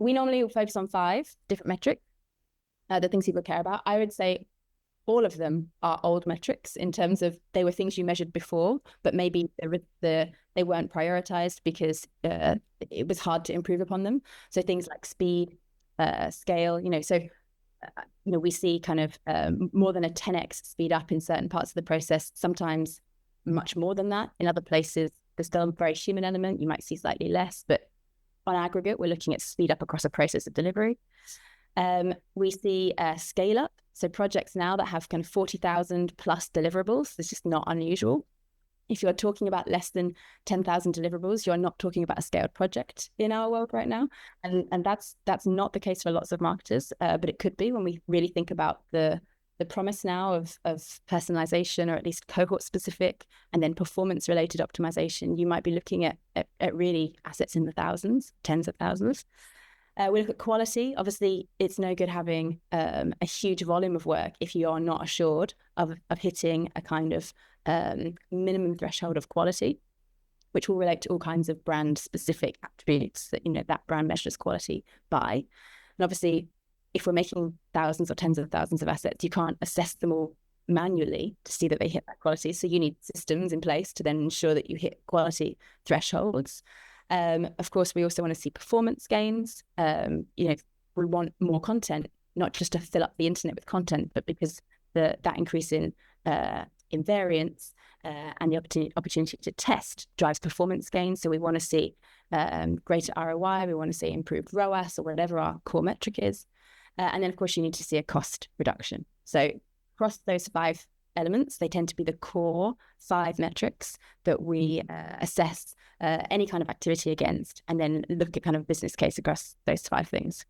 we normally focus on 5 different metrics, the things people care about. I would say all of them are old metrics in terms of they were things you measured before, but maybe they weren't prioritized because it was hard to improve upon them. So things like speed, scale, we see kind of more than a 10x speed up in certain parts of the process, sometimes much more than that. In other places, there's still a very human element. You might see slightly less, but on aggregate, we're looking at speed up across a process of delivery. We see scale up. So projects now that have kind of 40,000 plus deliverables, this is not unusual. If you're talking about less than 10,000 deliverables, you're not talking about a scaled project in our world right now. And that's not the case for lots of marketers, but it could be when we really think about the promise now of personalization, or at least cohort specific, and then performance related optimization. You might be looking at really assets in the thousands, tens of thousands. We look at quality. Obviously, it's no good having a huge volume of work if you are not assured of hitting a kind of minimum threshold of quality, which will relate to all kinds of brand specific attributes that that brand measures quality by. And obviously, if we're making thousands or tens of thousands of assets, you can't assess them all manually to see that they hit that quality. So you need systems in place to then ensure that you hit quality thresholds. Of course, we also want to see performance gains. We want more content, not just to fill up the internet with content, but because that increase in variance and the opportunity to test drives performance gains. So we want to see greater ROI. We want to see improved ROAS, or whatever our core metric is. And then, of course, you need to see a cost reduction. So across those 5 elements, they tend to be the core 5 metrics that we assess any kind of activity against, and then look at kind of business case across those 5 things.